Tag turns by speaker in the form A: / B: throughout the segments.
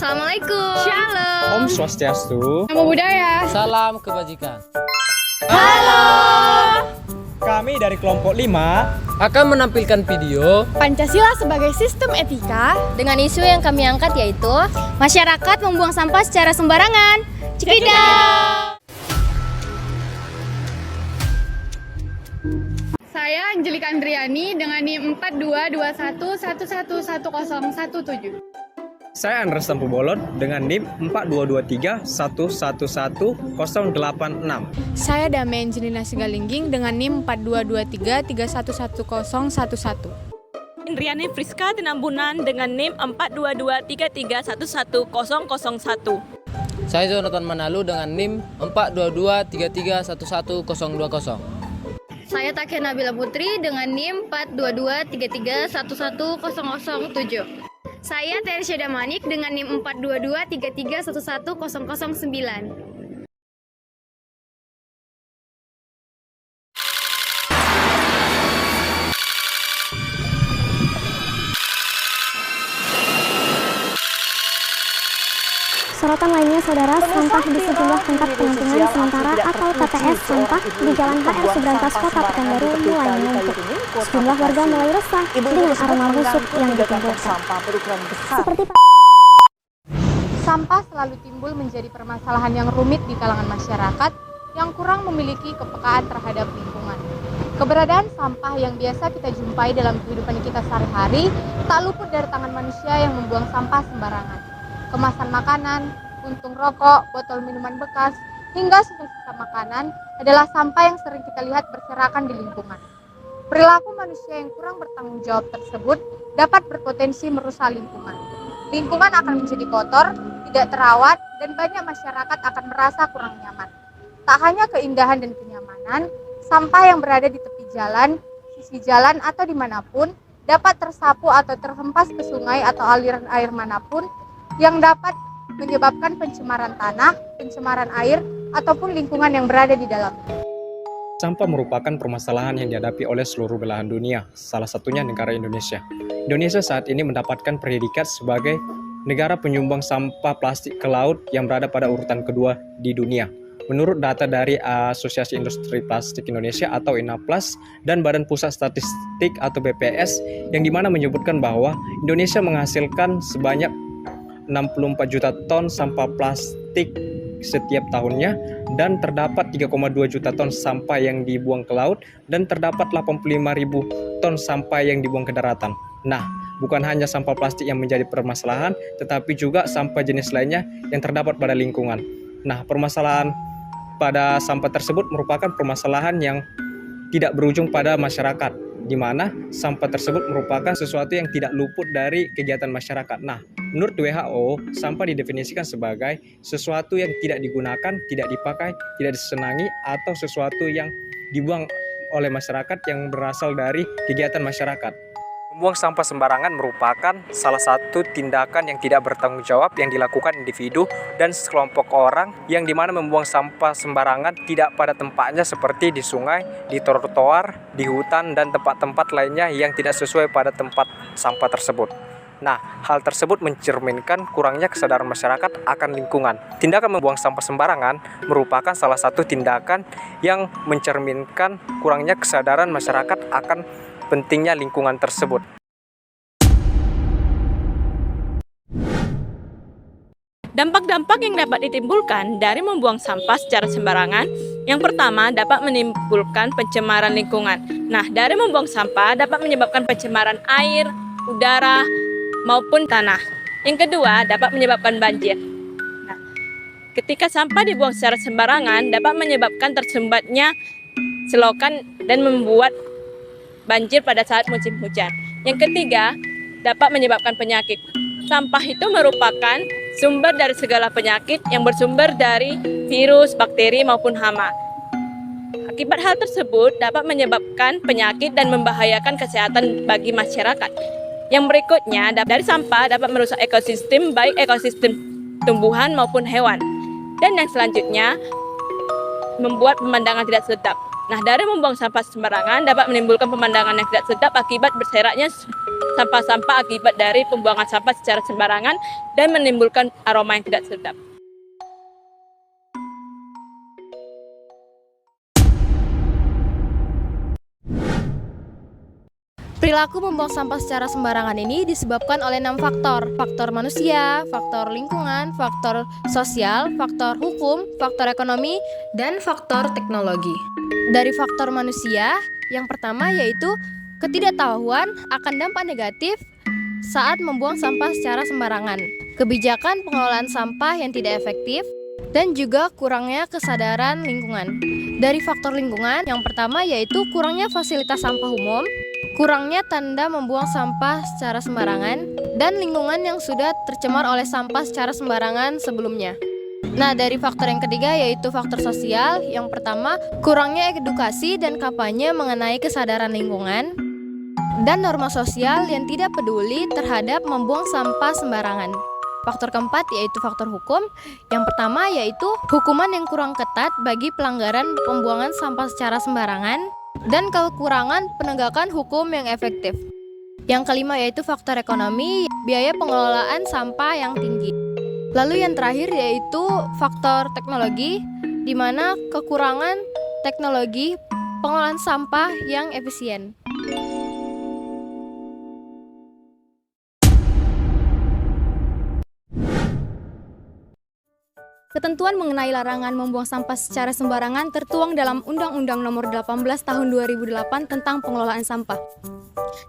A: Assalamualaikum. Shalom.
B: Om Swastiastu.
A: Namo Buddhaya.
C: Salam kebajikan.
A: Halo.
B: Kami dari kelompok 5
C: Akan menampilkan video
A: Pancasila sebagai sistem etika dengan isu yang kami angkat yaitu masyarakat membuang sampah secara sembarangan. Cekidot.
D: Saya Angelika Andriani dengan NIM 4221111017.
B: Saya Andres Tampubolon dengan NIM 4223111086.
E: Saya Damen Jelina Sigalingging dengan NIM 4223311011.
F: Indriani Friska Tinambunan dengan NIM 4223311001.
C: Saya Jonathan Manalu dengan NIM 4223311020.
A: Saya Takia Nabila Putri dengan NIM 4223311007. Saya Teresya Damanik dengan NIM 4223311009.
G: Sorotan lainnya, saudara, sampah di sejumlah tempat penampungan sementara atau TPS sampah di Jalan HR Subrantas Kota Pekanbaru mulai menumpuk. Sejumlah warga mulai resah dengan aroma busuk yang ditimbulkan. Seperti
E: Sampah selalu timbul menjadi permasalahan yang rumit di kalangan masyarakat yang kurang memiliki kepekaan terhadap lingkungan. Keberadaan sampah yang biasa kita jumpai dalam kehidupan kita sehari-hari tak luput dari tangan manusia yang membuang sampah sembarangan. Kemasan makanan, puntung rokok, botol minuman bekas, hingga sisa-sisa makanan adalah sampah yang sering kita lihat berserakan di lingkungan. Perilaku manusia yang kurang bertanggung jawab tersebut dapat berpotensi merusak lingkungan. Lingkungan akan menjadi kotor, tidak terawat, dan banyak masyarakat akan merasa kurang nyaman. Tak hanya keindahan dan kenyamanan, sampah yang berada di tepi jalan, sisi jalan, atau dimanapun dapat tersapu atau terhempas ke sungai atau aliran air manapun yang dapat menyebabkan pencemaran tanah, pencemaran air, ataupun lingkungan yang berada di dalamnya.
B: Sampah merupakan permasalahan yang dihadapi oleh seluruh belahan dunia, salah satunya negara Indonesia. Indonesia saat ini mendapatkan predikat sebagai negara penyumbang sampah plastik ke laut yang berada pada urutan kedua di dunia. Menurut data dari Asosiasi Industri Plastik Indonesia atau INAPLAS dan Badan Pusat Statistik atau BPS, yang dimana menyebutkan bahwa Indonesia menghasilkan sebanyak 64 juta ton sampah plastik setiap tahunnya, dan terdapat 3,2 juta ton sampah yang dibuang ke laut, dan terdapat 85 ribu ton sampah yang dibuang ke daratan. Nah, bukan hanya sampah plastik yang menjadi permasalahan, tetapi juga sampah jenis lainnya yang terdapat pada lingkungan. Nah, permasalahan pada sampah tersebut merupakan permasalahan yang tidak berujung pada masyarakat, di mana sampah tersebut merupakan sesuatu yang tidak luput dari kegiatan masyarakat. Nah, menurut WHO, sampah didefinisikan sebagai sesuatu yang tidak digunakan, tidak dipakai, tidak disenangi, atau sesuatu yang dibuang oleh masyarakat yang berasal dari kegiatan masyarakat. Membuang sampah sembarangan merupakan salah satu tindakan yang tidak bertanggung jawab yang dilakukan individu dan sekelompok orang, yang dimana membuang sampah sembarangan tidak pada tempatnya seperti di sungai, di trotoar, di hutan, dan tempat-tempat lainnya yang tidak sesuai pada tempat sampah tersebut. Nah, hal tersebut mencerminkan kurangnya kesadaran masyarakat akan lingkungan. Tindakan membuang sampah sembarangan merupakan salah satu tindakan yang mencerminkan kurangnya kesadaran masyarakat akan pentingnya lingkungan tersebut.
F: Dampak-dampak yang dapat ditimbulkan dari membuang sampah secara sembarangan, yang pertama dapat menimbulkan pencemaran lingkungan. Nah, dari membuang sampah dapat menyebabkan pencemaran air, udara, maupun tanah. Yang kedua, dapat menyebabkan banjir. Nah, ketika sampah dibuang secara sembarangan dapat menyebabkan tersumbatnya selokan dan membuat banjir pada saat musim hujan. Yang ketiga, dapat menyebabkan penyakit. Sampah itu merupakan sumber dari segala penyakit yang bersumber dari virus, bakteri, maupun hama. Akibat hal tersebut dapat menyebabkan penyakit dan membahayakan kesehatan bagi masyarakat. Yang berikutnya, dari sampah dapat merusak ekosistem, baik ekosistem tumbuhan maupun hewan. Dan yang selanjutnya, membuat pemandangan tidak sedap. Nah, dari membuang sampah sembarangan dapat menimbulkan pemandangan yang tidak sedap akibat berseraknya sampah-sampah akibat dari pembuangan sampah secara sembarangan dan menimbulkan aroma yang tidak sedap.
A: Perilaku membuang sampah secara sembarangan ini disebabkan oleh 6 faktor. Faktor manusia, faktor lingkungan, faktor sosial, faktor hukum, faktor ekonomi, dan faktor teknologi. Dari faktor manusia, yang pertama yaitu ketidaktahuan akan dampak negatif saat membuang sampah secara sembarangan, kebijakan pengelolaan sampah yang tidak efektif, dan juga kurangnya kesadaran lingkungan. Dari faktor lingkungan, yang pertama yaitu kurangnya fasilitas sampah umum, kurangnya tanda membuang sampah secara sembarangan, dan lingkungan yang sudah tercemar oleh sampah secara sembarangan sebelumnya. Nah, dari faktor yang ketiga yaitu faktor sosial. Yang pertama, kurangnya edukasi dan kampanye mengenai kesadaran lingkungan, dan norma sosial yang tidak peduli terhadap membuang sampah sembarangan. Faktor keempat yaitu faktor hukum. Yang pertama yaitu hukuman yang kurang ketat bagi pelanggaran pembuangan sampah secara sembarangan, dan kekurangan penegakan hukum yang efektif. Yang kelima yaitu faktor ekonomi, biaya pengelolaan sampah yang tinggi. Lalu yang terakhir yaitu faktor teknologi, di mana kekurangan teknologi pengelolaan sampah yang efisien. Ketentuan mengenai larangan membuang sampah secara sembarangan tertuang dalam Undang-Undang Nomor 18 Tahun 2008 tentang pengelolaan sampah.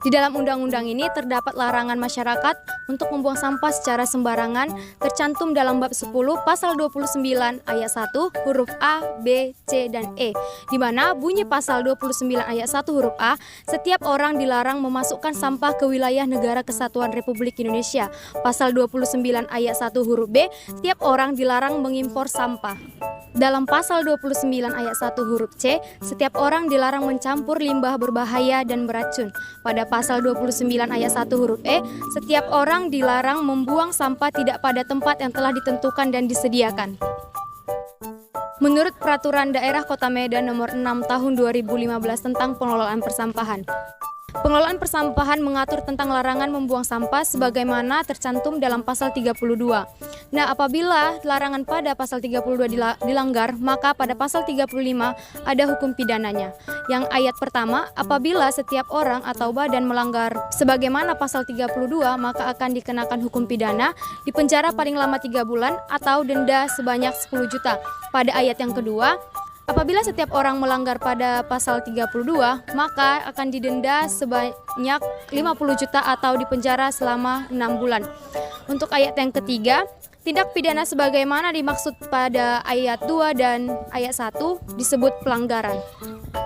A: Di dalam undang-undang ini terdapat larangan masyarakat untuk membuang sampah secara sembarangan tercantum dalam bab 10 pasal 29 ayat 1 huruf A, B, C, dan E, di mana bunyi pasal 29 ayat 1 huruf A, setiap orang dilarang memasukkan sampah ke wilayah Negara Kesatuan Republik Indonesia. Pasal 29 ayat 1 huruf B, setiap orang dilarang mengimpor sampah. Dalam pasal 29 ayat 1 huruf C, setiap orang dilarang mencampur limbah berbahaya dan beracun. Pada pasal 29 ayat 1 huruf E, setiap orang dilarang membuang sampah tidak pada tempat yang telah ditentukan dan disediakan. Menurut Peraturan Daerah Kota Medan Nomor 6 Tahun 2015 tentang pengelolaan persampahan, pengelolaan persampahan mengatur tentang larangan membuang sampah sebagaimana tercantum dalam pasal 32. Nah, apabila larangan pada pasal 32 dilanggar, maka pada pasal 35 ada hukum pidananya. Yang ayat pertama, apabila setiap orang atau badan melanggar sebagaimana pasal 32, maka akan dikenakan hukum pidana, dipenjara paling lama 3 bulan atau denda sebanyak 10 juta. Pada ayat yang kedua, apabila setiap orang melanggar pada pasal 32, maka akan didenda sebanyak 50 juta atau dipenjara selama 6 bulan. Untuk ayat yang ketiga, tindak pidana sebagaimana dimaksud pada ayat 2 dan ayat 1 disebut pelanggaran.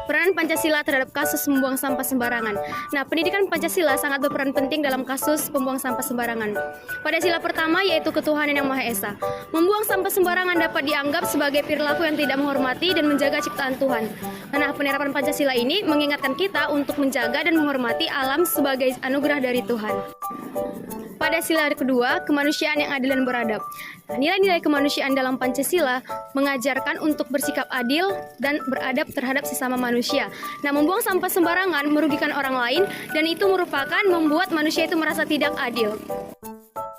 A: Peran Pancasila terhadap kasus membuang sampah sembarangan. Nah, pendidikan Pancasila sangat berperan penting dalam kasus pembuang sampah sembarangan. Pada sila pertama yaitu ketuhanan yang Maha Esa. Membuang sampah sembarangan dapat dianggap sebagai perilaku yang tidak menghormati dan menjaga ciptaan Tuhan. Nah, penerapan Pancasila ini mengingatkan kita untuk menjaga dan menghormati alam sebagai anugerah dari Tuhan. Pada sila kedua, kemanusiaan yang adil dan beradab. Nilai-nilai kemanusiaan dalam Pancasila mengajarkan untuk bersikap adil dan beradab terhadap sesama manusia. Nah, membuang sampah sembarangan merugikan orang lain dan itu merupakan membuat manusia itu merasa tidak adil.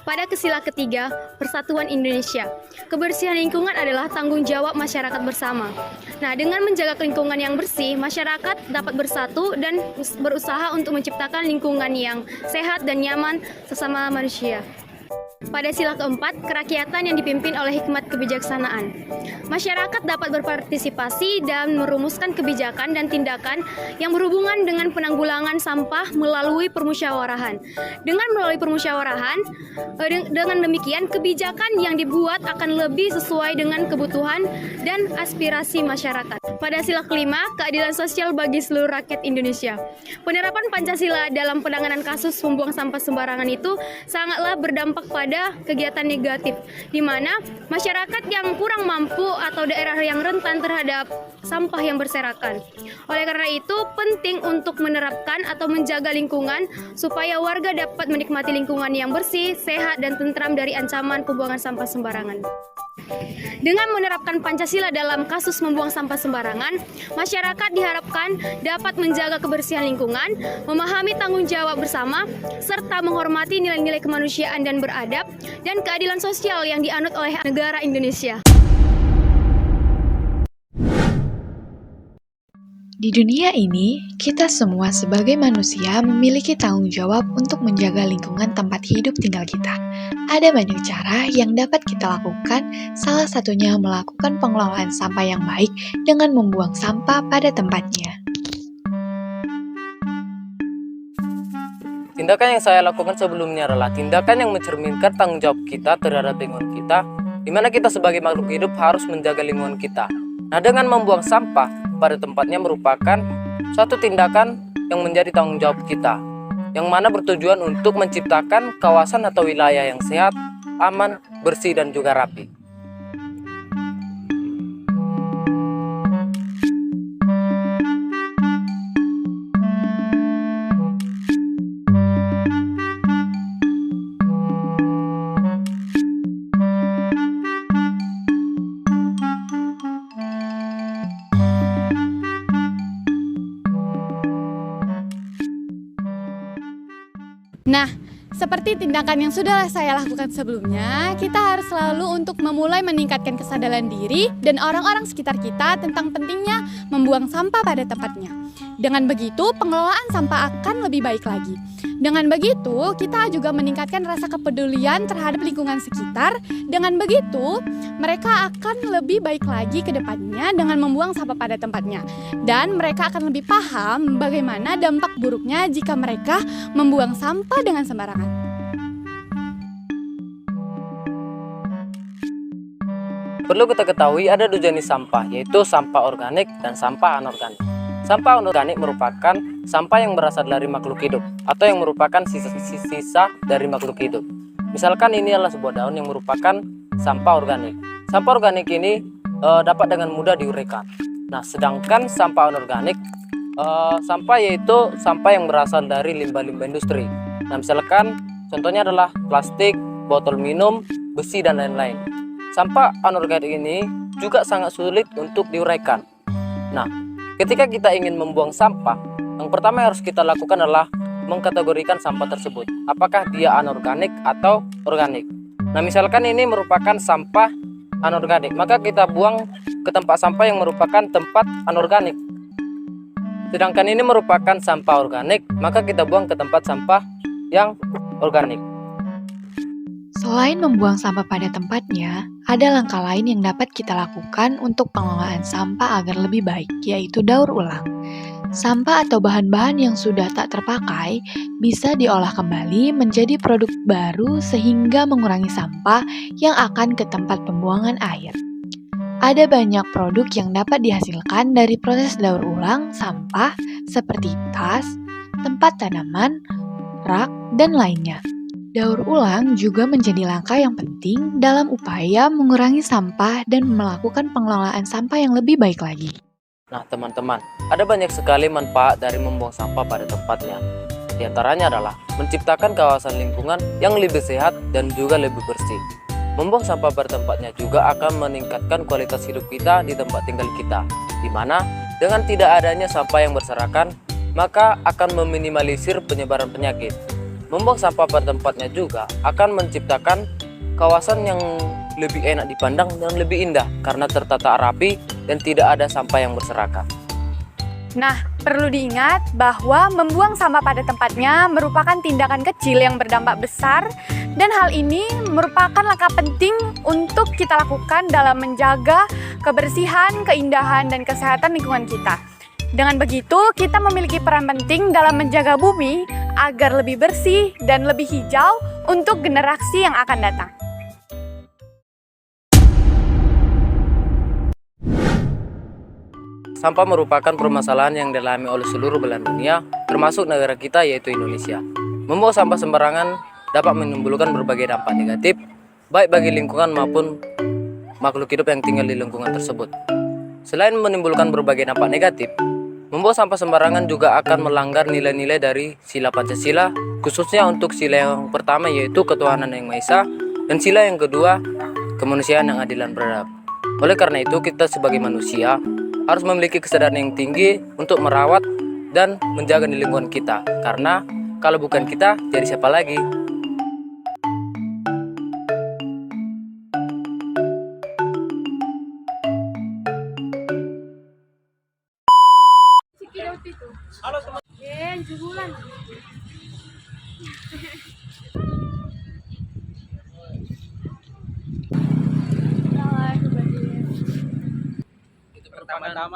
A: Pada sila ketiga, Persatuan Indonesia. Kebersihan lingkungan adalah tanggung jawab masyarakat bersama. Nah, dengan menjaga lingkungan yang bersih, masyarakat dapat bersatu dan berusaha untuk menciptakan lingkungan yang sehat dan nyaman sesama manusia. Pada sila keempat, kerakyatan yang dipimpin oleh hikmat kebijaksanaan. Masyarakat dapat berpartisipasi dan merumuskan kebijakan dan tindakan yang berhubungan dengan penanggulangan sampah melalui permusyawarahan. Dengan melalui permusyawarahan, dengan demikian kebijakan yang dibuat akan lebih sesuai dengan kebutuhan dan aspirasi masyarakat. Pada sila kelima, keadilan sosial bagi seluruh rakyat Indonesia. Penerapan Pancasila dalam penanganan kasus membuang sampah sembarangan itu sangatlah berdampak pada kegiatan negatif, di mana masyarakat yang kurang mampu atau daerah yang rentan terhadap sampah yang berserakan. Oleh karena itu, penting untuk menerapkan atau menjaga lingkungan supaya warga dapat menikmati lingkungan yang bersih, sehat, dan tentram dari ancaman pembuangan sampah sembarangan. Dengan menerapkan Pancasila dalam kasus membuang sampah sembarangan, masyarakat diharapkan dapat menjaga kebersihan lingkungan, memahami tanggung jawab bersama, serta menghormati nilai-nilai kemanusiaan dan beradab, dan keadilan sosial yang dianut oleh negara Indonesia.
H: Di dunia ini, kita semua sebagai manusia memiliki tanggung jawab untuk menjaga lingkungan tempat hidup tinggal kita. Ada banyak cara yang dapat kita lakukan, salah satunya melakukan pengelolaan sampah yang baik dengan membuang sampah pada tempatnya.
C: Tindakan yang saya lakukan sebelumnya adalah tindakan yang mencerminkan tanggung jawab kita terhadap lingkungan kita, di mana kita sebagai makhluk hidup harus menjaga lingkungan kita. Nah, dengan membuang sampah pada tempatnya merupakan suatu tindakan yang menjadi tanggung jawab kita, yang mana bertujuan untuk menciptakan kawasan atau wilayah yang sehat, aman, bersih, dan juga rapi.
E: Nah, seperti tindakan yang sudah saya lakukan sebelumnya, kita harus selalu untuk memulai meningkatkan kesadaran diri dan orang-orang sekitar kita tentang pentingnya membuang sampah pada tempatnya. Dengan begitu, pengelolaan sampah akan lebih baik lagi. Dengan begitu, kita juga meningkatkan rasa kepedulian terhadap lingkungan sekitar. Dengan begitu, mereka akan lebih baik lagi ke depannya dengan membuang sampah pada tempatnya. Dan mereka akan lebih paham bagaimana dampak buruknya jika mereka membuang sampah dengan sembarangan.
C: Perlu kita ketahui ada dua jenis sampah, yaitu sampah organik dan sampah anorganik. Sampah anorganik merupakan sampah yang berasal dari makhluk hidup atau yang merupakan sisa-sisa dari makhluk hidup. Misalkan ini adalah sebuah daun yang merupakan sampah organik. Sampah organik ini dapat dengan mudah diuraikan. Nah, sedangkan sampah anorganik sampah yaitu sampah yang berasal dari limbah-limbah industri. Nah, misalkan contohnya adalah plastik, botol minum, besi, dan lain-lain. Sampah anorganik ini juga sangat sulit untuk diuraikan. Nah, ketika kita ingin membuang sampah, yang pertama yang harus kita lakukan adalah mengkategorikan sampah tersebut. Apakah dia anorganik atau organik? Nah, misalkan ini merupakan sampah anorganik, maka kita buang ke tempat sampah yang merupakan tempat anorganik. Sedangkan ini merupakan sampah organik, maka kita buang ke tempat sampah yang organik.
H: Selain membuang sampah pada tempatnya, ada langkah lain yang dapat kita lakukan untuk pengelolaan sampah agar lebih baik, yaitu daur ulang. Sampah atau bahan-bahan yang sudah tak terpakai bisa diolah kembali menjadi produk baru sehingga mengurangi sampah yang akan ke tempat pembuangan air. Ada banyak produk yang dapat dihasilkan dari proses daur ulang sampah seperti tas, tempat tanaman, rak, dan lainnya. Daur ulang juga menjadi langkah yang penting dalam upaya mengurangi sampah dan melakukan pengelolaan sampah yang lebih baik lagi.
C: Nah, teman-teman, ada banyak sekali manfaat dari membuang sampah pada tempatnya. Di antaranya adalah menciptakan kawasan lingkungan yang lebih sehat dan juga lebih bersih. Membuang sampah pada tempatnya juga akan meningkatkan kualitas hidup kita di tempat tinggal kita, di mana dengan tidak adanya sampah yang berserakan, maka akan meminimalisir penyebaran penyakit. Membuang sampah pada tempatnya juga akan menciptakan kawasan yang lebih enak dipandang dan lebih indah karena tertata rapi dan tidak ada sampah yang berserakan.
E: Nah, perlu diingat bahwa membuang sampah pada tempatnya merupakan tindakan kecil yang berdampak besar, dan hal ini merupakan langkah penting untuk kita lakukan dalam menjaga kebersihan, keindahan, dan kesehatan lingkungan kita. Dengan begitu, kita memiliki peran penting dalam menjaga bumi agar lebih bersih dan lebih hijau untuk generasi yang akan datang.
C: Sampah merupakan permasalahan yang dialami oleh seluruh belahan dunia, termasuk negara kita yaitu Indonesia. Membuang sampah sembarangan dapat menimbulkan berbagai dampak negatif, baik bagi lingkungan maupun makhluk hidup yang tinggal di lingkungan tersebut. Selain menimbulkan berbagai dampak negatif, membuang sampah sembarangan juga akan melanggar nilai-nilai dari sila Pancasila, khususnya untuk sila yang pertama yaitu ketuhanan yang Maha Esa, dan sila yang kedua kemanusiaan yang adil dan beradab. Oleh karena itu, kita sebagai manusia harus memiliki kesadaran yang tinggi untuk merawat dan menjaga di lingkungan kita. Karena kalau bukan kita, jadi siapa lagi?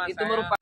C: Itu merupakan